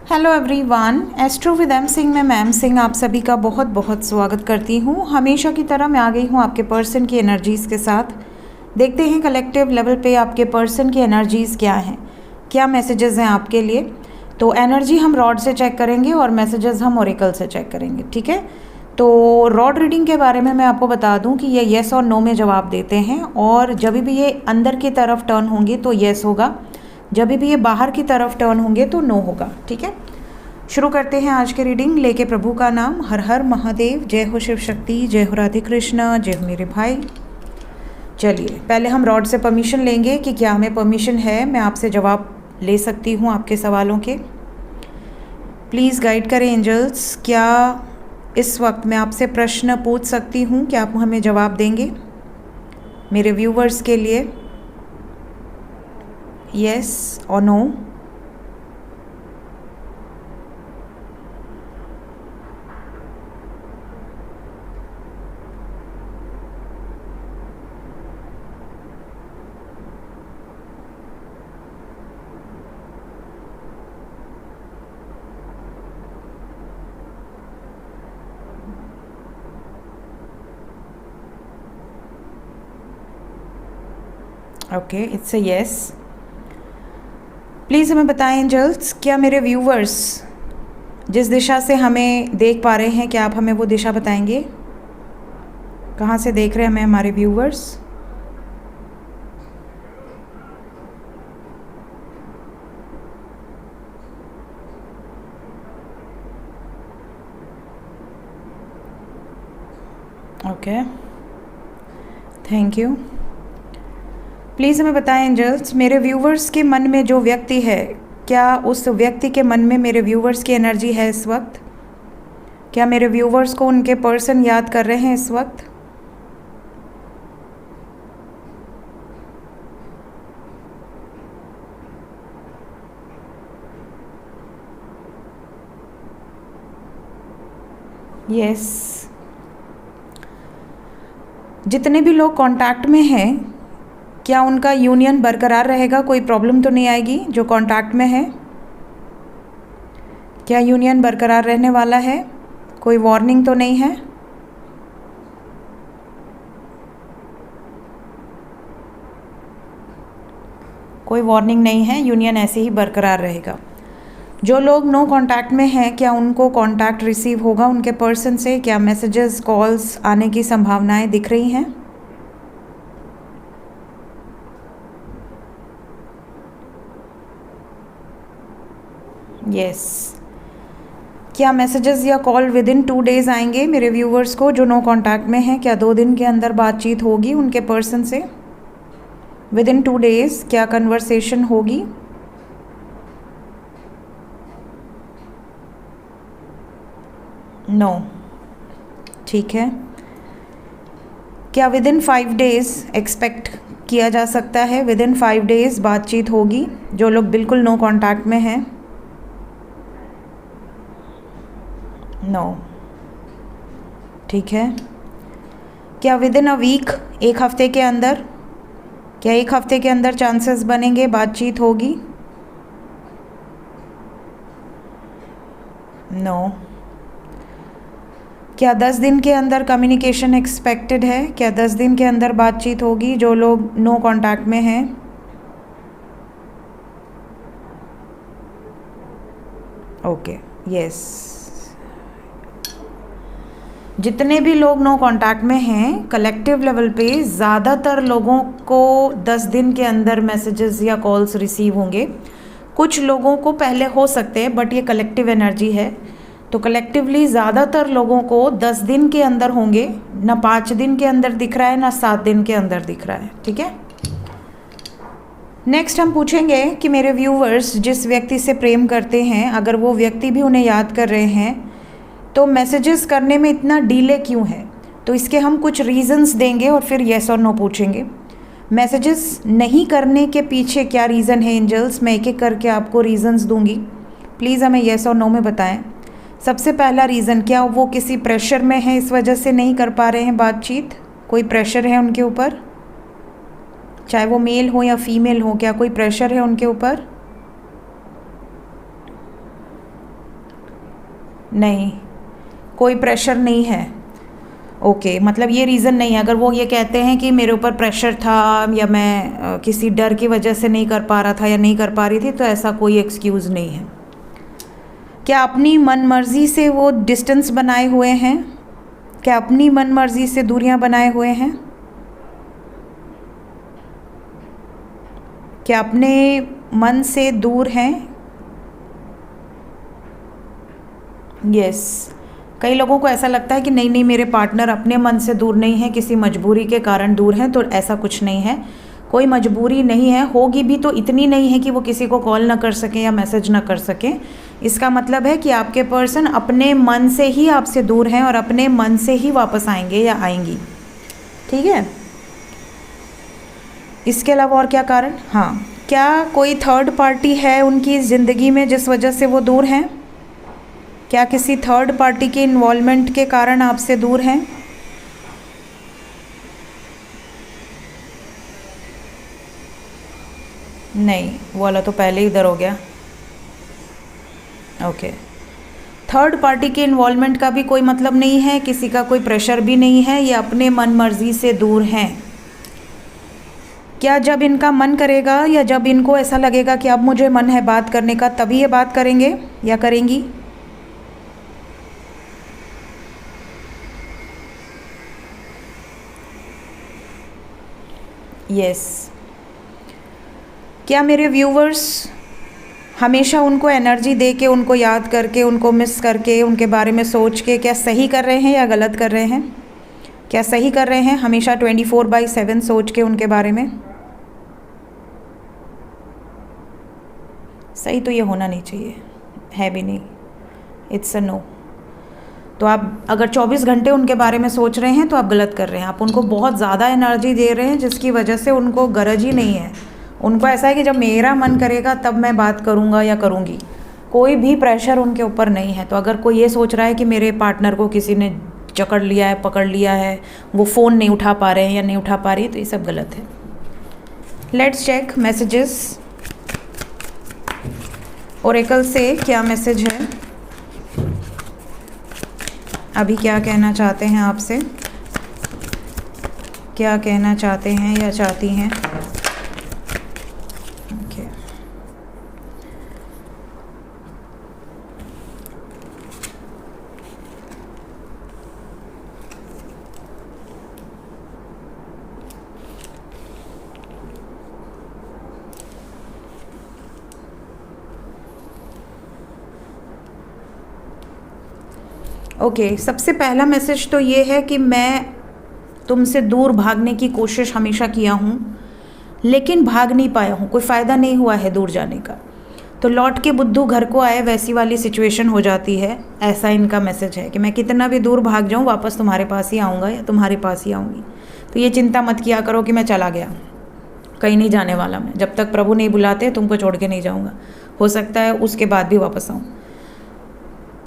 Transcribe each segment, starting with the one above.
Hello everyone, astro with M Singh में ma'am Singh आप सभी का बहुत बहुत स्वागत करती हूँ। हमेशा की तरह मैं आ गई हूँ आपके पर्सन की एनर्जीज़ के साथ। देखते हैं कलेक्टिव लेवल पे आपके पर्सन की एनर्जीज़ क्या हैं, क्या मैसेजेस हैं आपके लिए। तो एनर्जी हम रॉड से चेक करेंगे और मैसेजेस हम ओरेकल से चेक करेंगे, ठीक है। तो रॉड रीडिंग के बारे में मैं आपको बता दूं कि ये येस और नो में जवाब देते हैं, और जब भी ये अंदर की तरफ टर्न होंगे तो येस होगा, जब भी ये बाहर की तरफ टर्न होंगे तो नो होगा, ठीक है। शुरू करते हैं आज के रीडिंग लेके प्रभु का नाम। हर हर महादेव, जय हो शिव शक्ति, जय हो राधे कृष्ण, जय हो मेरे भाई। चलिए पहले हम रॉड से परमिशन लेंगे कि क्या हमें परमिशन है, मैं आपसे जवाब ले सकती हूँ आपके सवालों के। प्लीज़ गाइड करें एंजल्स, क्या इस वक्त मैं आपसे प्रश्न पूछ सकती हूँ, क्या आप हमें जवाब देंगे मेरे व्यूवर्स के लिए? यस और no. Okay, it's a yes. Please हमें बताएं एंजल्स, क्या मेरे व्यूवर्स जिस दिशा से हमें देख पा रहे हैं, क्या आप हमें वो दिशा बताएंगे? कहाँ से देख रहे हैं हमें हमारे viewers? Okay, thank you. Please हमें बताएं एंजल्स, मेरे व्यूवर्स के मन में जो व्यक्ति है, क्या उस व्यक्ति के मन में मेरे व्यूवर्स की एनर्जी है इस वक्त? क्या मेरे व्यूवर्स को उनके पर्सन याद कर रहे हैं इस वक्त? यस। जितने भी लोग कांटेक्ट में हैं, क्या उनका यूनियन बरकरार रहेगा? कोई प्रॉब्लम तो नहीं आएगी जो कांटेक्ट में है? क्या यूनियन बरकरार रहने वाला है? कोई वार्निंग तो नहीं है? कोई वार्निंग नहीं है, यूनियन ऐसे ही बरकरार रहेगा। जो लोग नो कांटेक्ट में हैं, क्या उनको कांटेक्ट रिसीव होगा उनके पर्सन से? क्या मैसेजेस, कॉल्स आने की संभावनाएं दिख रही हैं? यस। क्या मैसेजेस या कॉल विद इन 2 डेज़ आएंगे मेरे व्यूवर्स को जो नो कांटेक्ट में हैं? क्या 2 दिन के अंदर बातचीत होगी उनके पर्सन से? विद इन 2 डेज़ क्या कन्वर्सेशन होगी? नो। ठीक है। क्या विद इन 5 डेज़ एक्सपेक्ट किया जा सकता है? विद इन 5 डेज़ बातचीत होगी जो लोग बिल्कुल नो कांटेक्ट में हैं? नो। ठीक है। क्या विद इन अ वीक, एक हफ्ते के अंदर, क्या एक हफ्ते के अंदर चांसेस बनेंगे बातचीत होगी? नो। क्या 10 दिन के अंदर कम्युनिकेशन एक्सपेक्टेड है? क्या 10 दिन के अंदर बातचीत होगी जो लोग नो कांटेक्ट में हैं? Okay, yes. जितने भी लोग नो कांटेक्ट में हैं, कलेक्टिव लेवल पे ज़्यादातर लोगों को 10 दिन के अंदर मैसेजेस या कॉल्स रिसीव होंगे। कुछ लोगों को पहले हो सकते हैं, बट ये कलेक्टिव एनर्जी है, तो कलेक्टिवली ज़्यादातर लोगों को 10 दिन के अंदर होंगे। ना 5 दिन के अंदर दिख रहा है, ना 7 दिन के अंदर दिख रहा है, ठीक है। नेक्स्ट हम पूछेंगे कि मेरे व्यूवर्स जिस व्यक्ति से प्रेम करते हैं, अगर वो व्यक्ति भी उन्हें याद कर रहे हैं, तो मैसेजेस करने में इतना डिले क्यों है? तो इसके हम कुछ रीज़न्स देंगे और फिर येस और नो पूछेंगे। मैसेजेस नहीं करने के पीछे क्या रीज़न है एंजल्स, मैं एक एक करके आपको रीज़न्स दूंगी। प्लीज़ हमें येस और नो में बताएं। सबसे पहला रीज़न, क्या वो किसी प्रेशर में है, इस वजह से नहीं कर पा रहे हैं बातचीत? कोई प्रेशर है उनके ऊपर, चाहे वो मेल हो या फीमेल हो, क्या कोई प्रेशर है उनके ऊपर? नहीं, कोई प्रेशर नहीं है। ओके, मतलब ये रीज़न नहीं है। अगर वो ये कहते हैं कि मेरे ऊपर प्रेशर था या मैं किसी डर की वजह से नहीं कर पा रहा था या नहीं कर पा रही थी, तो ऐसा कोई एक्सक्यूज़ नहीं है। क्या अपनी मन मर्ज़ी से वो डिस्टेंस बनाए हुए हैं? क्या अपनी मन मर्ज़ी से दूरियां बनाए हुए हैं? क्या अपने मन से दूर हैं? यस। कई लोगों को ऐसा लगता है कि नहीं नहीं, मेरे पार्टनर अपने मन से दूर नहीं है, किसी मजबूरी के कारण दूर हैं। तो ऐसा कुछ नहीं है, कोई मजबूरी नहीं है। होगी भी तो इतनी नहीं है कि वो किसी को कॉल ना कर सकें या मैसेज ना कर सकें। इसका मतलब है कि आपके पर्सन अपने मन से ही आपसे दूर हैं और अपने मन से ही वापस आएंगे या आएंगी। ठीक है, इसके अलावा और क्या कारण? हाँ, क्या कोई थर्ड पार्टी है उनकी ज़िंदगी में जिस वजह से वो दूर हैं? क्या किसी थर्ड पार्टी के इन्वॉल्वमेंट के कारण आपसे दूर हैं? नहीं, वो वाला तो पहले ही इधर हो गया। ओके, थर्ड पार्टी के इन्वॉल्वमेंट का भी कोई मतलब नहीं है, किसी का कोई प्रेशर भी नहीं है, ये अपने मन मर्जी से दूर हैं। क्या जब इनका मन करेगा या जब इनको ऐसा लगेगा कि अब मुझे मन है बात करने का, तभी ये बात करेंगे या करेंगी? यस। क्या मेरे व्यूवर्स हमेशा उनको एनर्जी दे के, उनको याद करके, उनको मिस करके, उनके बारे में सोच के क्या सही कर रहे हैं या गलत कर रहे हैं? क्या सही कर रहे हैं हमेशा 24/7 सोच के उनके बारे में? सही तो ये होना नहीं चाहिए, है भी नहीं, इट्स अ नो। तो आप अगर 24 घंटे उनके बारे में सोच रहे हैं तो आप गलत कर रहे हैं। आप उनको बहुत ज़्यादा एनर्जी दे रहे हैं जिसकी वजह से उनको गरज ही नहीं है। उनको ऐसा है कि जब मेरा मन करेगा तब मैं बात करूँगा या करूँगी। कोई भी प्रेशर उनके ऊपर नहीं है। तो अगर कोई ये सोच रहा है कि मेरे पार्टनर को किसी ने जकड़ लिया है, पकड़ लिया है, वो फ़ोन नहीं उठा पा रहे हैं या नहीं उठा पा रही है, तो ये सब गलत है। Let's check messages. ओरेकल से क्या मैसेज है, अभी क्या कहना चाहते हैं आपसे, क्या कहना चाहते हैं या चाहती हैं? ओके, ओके, सबसे पहला मैसेज तो ये है कि मैं तुमसे दूर भागने की कोशिश हमेशा किया हूँ, लेकिन भाग नहीं पाया हूँ, कोई फ़ायदा नहीं हुआ है दूर जाने का। तो लौट के बुद्धू घर को आए वैसी वाली सिचुएशन हो जाती है। ऐसा इनका मैसेज है कि मैं कितना भी दूर भाग जाऊँ वापस तुम्हारे पास ही आऊँगा या तुम्हारे पास ही आऊँगी। तो ये चिंता मत किया करो कि मैं चला गया, कहीं नहीं जाने वाला मैं। जब तक प्रभु नहीं बुलाते तुमको छोड़ के नहीं जाऊँगा। हो सकता है उसके बाद भी वापस आऊँ।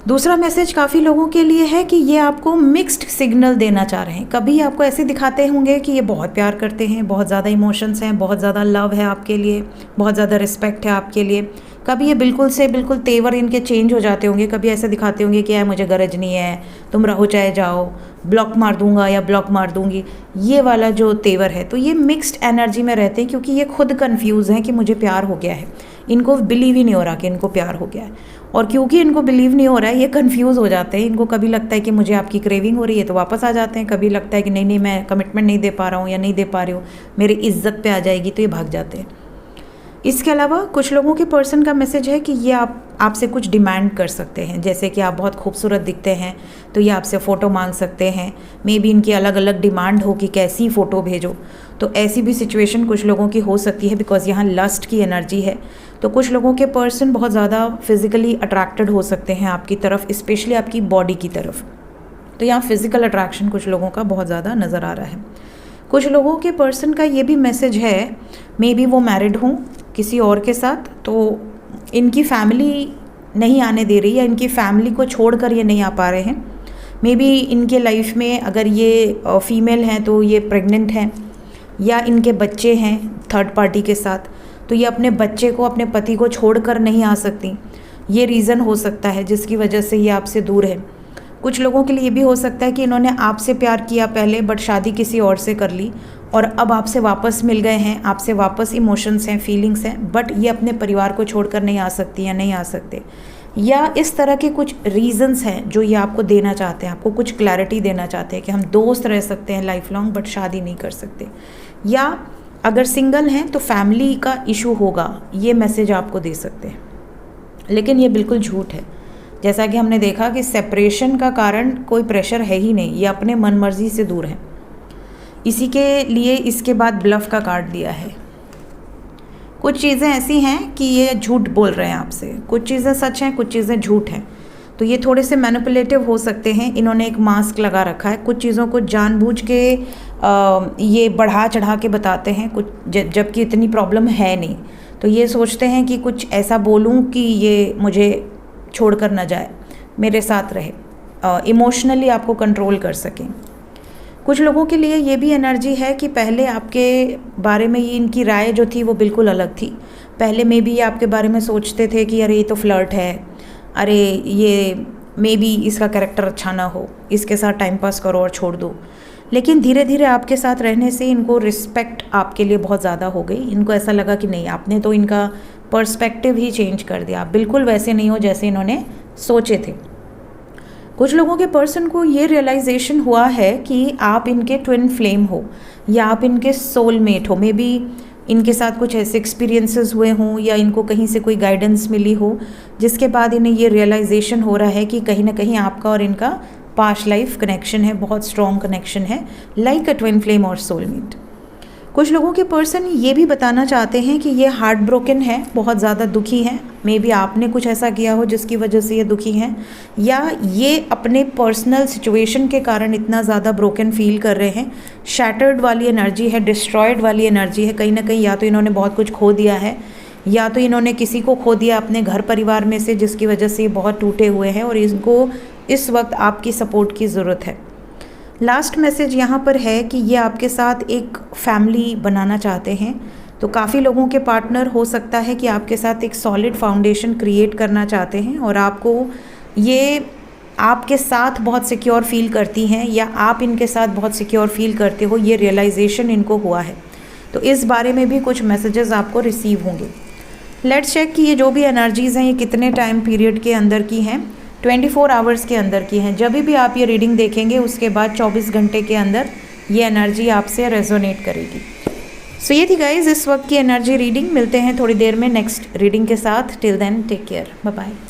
दूसरा मैसेज काफ़ी लोगों के लिए है कि ये आपको मिक्स्ड सिग्नल देना चाह रहे हैं। कभी आपको ऐसे दिखाते होंगे कि ये बहुत प्यार करते हैं, बहुत ज़्यादा इमोशंस हैं, बहुत ज़्यादा लव है आपके लिए, बहुत ज़्यादा रिस्पेक्ट है आपके लिए। कभी ये बिल्कुल से बिल्कुल तेवर इनके चेंज हो जाते होंगे। कभी ऐसे दिखाते होंगे कि यार मुझे गरज नहीं है, तुम रहो चाहे जाओ, ब्लॉक मार दूंगा या ब्लॉक मार दूंगी, ये वाला जो तेवर है। तो ये मिक्स्ड एनर्जी में रहते हैं क्योंकि ये खुद कन्फ्यूज़ हैं कि मुझे प्यार हो गया है। इनको बिलीव ही नहीं हो रहा कि इनको प्यार हो गया है। और क्योंकि इनको बिलीव नहीं हो रहा है, ये कंफ्यूज हो जाते हैं। इनको कभी लगता है कि मुझे आपकी क्रेविंग हो रही है तो वापस आ जाते हैं, कभी लगता है कि नहीं नहीं मैं कमिटमेंट नहीं दे पा रहा हूँ या नहीं दे पा रही हूँ, मेरी इज्जत पे आ जाएगी, तो ये भाग जाते हैं। इसके अलावा कुछ लोगों के पर्सन का मैसेज है कि ये आपसे कुछ डिमांड कर सकते हैं। जैसे कि आप बहुत खूबसूरत दिखते हैं तो ये आपसे फ़ोटो मांग सकते हैं। मे बी इनकी अलग अलग डिमांड हो कि कैसी फ़ोटो भेजो। तो ऐसी भी सिचुएशन कुछ लोगों की हो सकती है, बिकॉज यहाँ लस्ट की एनर्जी है। तो कुछ लोगों के पर्सन बहुत ज़्यादा फिज़िकली अट्रैक्टेड हो सकते हैं आपकी तरफ, स्पेशली आपकी बॉडी की तरफ। तो यहाँ फिज़िकल अट्रैक्शन कुछ लोगों का बहुत ज़्यादा नज़र आ रहा है। कुछ लोगों के पर्सन का ये भी मैसेज है, मे बी वो मैरिड हों किसी और के साथ, तो इनकी फैमिली नहीं आने दे रही है, इनकी फैमिली को छोड़कर ये नहीं आ पा रहे हैं। मे बी इनके लाइफ में अगर ये फीमेल हैं तो ये प्रेग्नेंट हैं, या इनके बच्चे हैं थर्ड पार्टी के साथ, तो ये अपने बच्चे को, अपने पति को छोड़कर नहीं आ सकती, ये रीज़न हो सकता है जिसकी वजह से ये आपसे दूर है। कुछ लोगों के लिए ये भी हो सकता है कि इन्होंने आपसे प्यार किया पहले, बट शादी किसी और से कर ली और अब आपसे वापस मिल गए हैं, आपसे वापस इमोशंस हैं, फीलिंग्स हैं, बट ये अपने परिवार को छोड़कर नहीं आ सकती या नहीं आ सकते, या इस तरह के कुछ रीजंस हैं जो ये आपको देना चाहते हैं, आपको कुछ क्लैरिटी देना चाहते हैं कि हम दोस्त रह सकते हैं लाइफ लॉन्ग बट शादी नहीं कर सकते। या अगर सिंगल हैं तो फैमिली का इशू होगा, ये मैसेज आपको दे सकते हैं। लेकिन ये बिल्कुल झूठ है। जैसा कि हमने देखा कि सेपरेशन का कारण कोई प्रेशर है ही नहीं, ये अपने मन मर्जी से दूर हैं। इसी के लिए इसके बाद ब्लफ का कार्ड दिया है। कुछ चीज़ें ऐसी हैं कि ये झूठ बोल रहे हैं आपसे, कुछ चीज़ें सच हैं, कुछ चीज़ें झूठ हैं, तो ये थोड़े से मैनिपुलेटिव हो सकते हैं। इन्होंने एक मास्क लगा रखा है, कुछ चीज़ों को जानबूझ के ये बढ़ा चढ़ा के बताते हैं, कुछ जबकि इतनी प्रॉब्लम है नहीं, तो ये सोचते हैं कि कुछ ऐसा बोलूं कि ये मुझे छोड़कर ना जाए, मेरे साथ रहे, इमोशनली आपको कंट्रोल कर सकें। कुछ लोगों के लिए ये भी एनर्जी है कि पहले आपके बारे में ये इनकी राय जो थी वो बिल्कुल अलग थी। पहले में भी ये आपके बारे में सोचते थे कि अरे ये तो फ्लर्ट है, अरे ये मे बी इसका कैरेक्टर अच्छा ना हो, इसके साथ टाइम पास करो और छोड़ दो। लेकिन धीरे धीरे आपके साथ रहने से इनको रिस्पेक्ट आपके लिए बहुत ज़्यादा हो गई। इनको ऐसा लगा कि नहीं, आपने तो इनका पर्सपेक्टिव ही चेंज कर दिया, आप बिल्कुल वैसे नहीं हो जैसे इन्होंने सोचे थे। कुछ लोगों के पर्सन को ये रियलाइजेशन हुआ है कि आप इनके ट्विन फ्लेम हो या आप इनके सोलमेट हो। मे बी इनके साथ कुछ ऐसे एक्सपीरियंसेस हुए हों या इनको कहीं से कोई गाइडेंस मिली हो, जिसके बाद इन्हें ये रियलाइजेशन हो रहा है कि कहीं ना कहीं आपका और इनका पास्ट लाइफ कनेक्शन है, बहुत स्ट्रॉन्ग कनेक्शन है, लाइक अ ट्विन फ्लेम और सोलमेट। कुछ लोगों के पर्सन ये भी बताना चाहते हैं कि ये हार्ट ब्रोकन है, बहुत ज़्यादा दुखी हैं। मे बी आपने कुछ ऐसा किया हो जिसकी वजह से ये दुखी हैं, या ये अपने पर्सनल सिचुएशन के कारण इतना ज़्यादा ब्रोकन फील कर रहे हैं। शैटर्ड वाली एनर्जी है, डिस्ट्रॉयड वाली एनर्जी है। कहीं ना कहीं या तो इन्होंने बहुत कुछ खो दिया है, या तो इन्होंने किसी को खो दिया अपने घर परिवार में से, जिसकी वजह से ये बहुत टूटे हुए हैं और इनको इस वक्त आपकी सपोर्ट की ज़रूरत है। लास्ट मैसेज यहाँ पर है कि ये आपके साथ एक फैमिली बनाना चाहते हैं। तो काफ़ी लोगों के पार्टनर हो सकता है कि आपके साथ एक सॉलिड फाउंडेशन क्रिएट करना चाहते हैं और आपको ये आपके साथ बहुत सिक्योर फील करती हैं या आप इनके साथ बहुत सिक्योर फील करते हो, ये रियलाइजेशन इनको हुआ है। तो इस बारे में भी कुछ मैसेजेस आपको रिसीव होंगे। लेट्स चेक कि ये जो भी एनर्जीज़ हैं ये कितने टाइम पीरियड के अंदर की हैं। 24 आवर्स के अंदर की हैं। जब भी आप ये रीडिंग देखेंगे उसके बाद 24 घंटे के अंदर ये एनर्जी आपसे रेजोनेट करेगी। सो ये थी गाइज इस वक्त की एनर्जी रीडिंग। मिलते हैं थोड़ी देर में नेक्स्ट रीडिंग के साथ। Till then take care, bye bye.